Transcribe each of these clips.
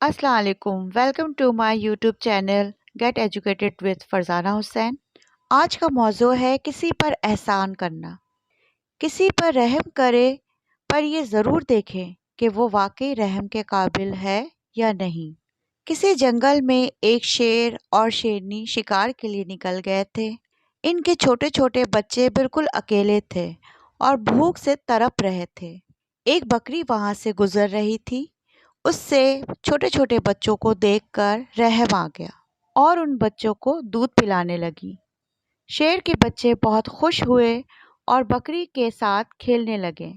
अस्सलाम वालेकुम। Welcome to my YouTube channel get educated with Farzana Hussain. आज का मौजू है किसी पर एहसान करना। किसी पर रहम करें, पर ये ज़रूर देखें कि वो वाकई रहम के काबिल है या नहीं। किसी जंगल में एक शेर और शेरनी शिकार के लिए निकल गए थे। इनके छोटे छोटे बच्चे बिल्कुल अकेले थे और भूख से तड़प रहे थे। एक बकरी वहाँ से गुजर रही थी। उससे छोटे-छोटे बच्चों को देखकर रहम आ गया और उन बच्चों को दूध पिलाने लगी। शेर के बच्चे बहुत खुश हुए और बकरी के साथ खेलने लगे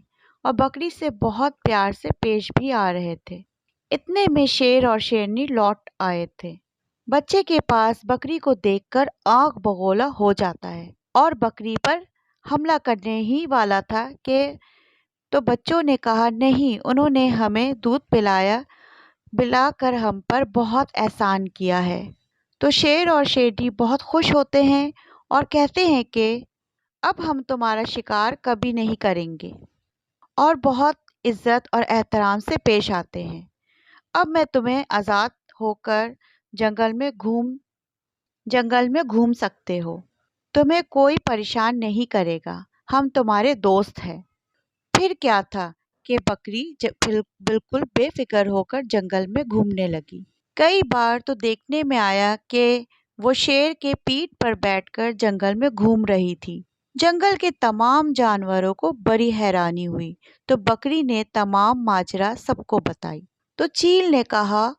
और बकरी से बहुत प्यार से पेश भी आ रहे थे। इतने में शेर और शेरनी लौट आए थे। बच्चे के पास बकरी को देखकर आंख बगोला हो जाता है और बकरी पर हमला करने ही वाला था कि तो बच्चों ने कहा, नहीं, उन्होंने हमें दूध पिलाकर हम पर बहुत एहसान किया है। तो शेर और शेरनी बहुत खुश होते हैं और कहते हैं कि अब हम तुम्हारा शिकार कभी नहीं करेंगे और बहुत इज्जत और एहतराम से पेश आते हैं। अब मैं तुम्हें आज़ाद होकर जंगल में घूम सकते हो। तुम्हें कोई परेशान नहीं करेगा। हम तुम्हारे दोस्त हैं। फिर क्या था कि बकरी बिल्कुल बेफिक्र होकर जंगल में घूमने लगी। कई बार तो देखने में आया कि वो शेर के पीठ पर बैठकर जंगल में घूम रही थी। जंगल के तमाम जानवरों को बड़ी हैरानी हुई। तो बकरी ने तमाम माजरा सबको बताई। तो चील ने कहा,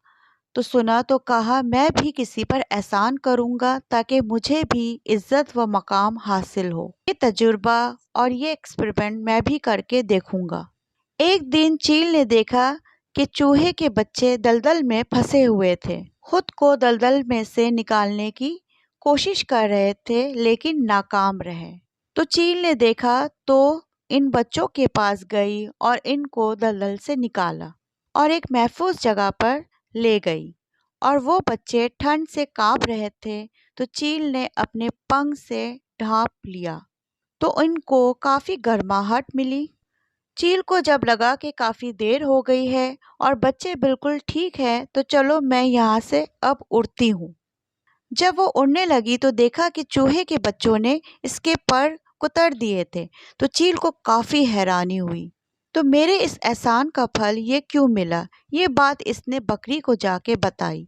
तो सुना तो कहा, मैं भी किसी पर एहसान करूंगा ताकि मुझे भी इज्जत व मकाम हासिल हो। ये तजुर्बा और ये एक्सपेरिमेंट मैं भी करके देखूंगा। एक दिन चील ने देखा कि चूहे के बच्चे दलदल में फंसे हुए थे। खुद को दलदल में से निकालने की कोशिश कर रहे थे लेकिन नाकाम रहे। तो चील ने देखा तो इन बच्चों के पास गई और इनको दलदल से निकाला और एक महफूज जगह पर ले गई। और वो बच्चे ठंड से कांप रहे थे। तो चील ने अपने पंख से ढांप लिया तो इनको काफी गर्माहट मिली। चील को जब लगा कि काफी देर हो गई है और बच्चे बिल्कुल ठीक है, तो चलो मैं यहाँ से अब उड़ती हूँ। जब वो उड़ने लगी तो देखा कि चूहे के बच्चों ने इसके पर कुतर दिए थे। तो चील को काफी हैरानी हुई। तो मेरे इस एहसान का फल ये क्यों मिला? ये बात इसने बकरी को जाके बताई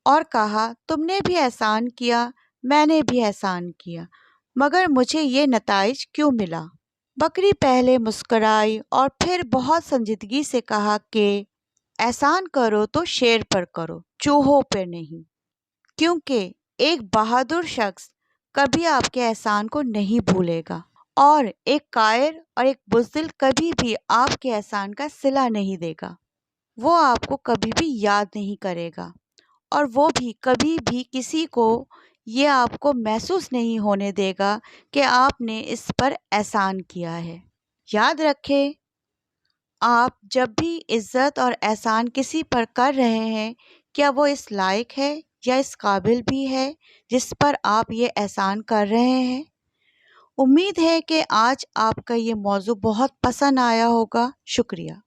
और कहा, तुमने भी एहसान किया, मैंने भी एहसान किया, मगर मुझे ये नताइज क्यों मिला? बकरी पहले मुस्कुराई और फिर बहुत संजीदगी से कहा कि एहसान करो तो शेर पर करो, चूहों पर नहीं, क्योंकि एक बहादुर शख्स कभी आपके एहसान को नहीं भूलेगा और एक कायर और एक बुज़दिल कभी भी आपके एहसान का सिला नहीं देगा। वो आपको कभी भी याद नहीं करेगा और वो भी कभी भी किसी को ये आपको महसूस नहीं होने देगा कि आपने इस पर एहसान किया है। याद रखें, आप जब भी इज्जत और एहसान किसी पर कर रहे हैं, क्या वो इस लायक है या इस काबिल भी है जिस पर आप ये एहसान कर रहे हैं? उम्मीद है कि आज आपका ये मौजू बहुत पसंद आया होगा। शुक्रिया।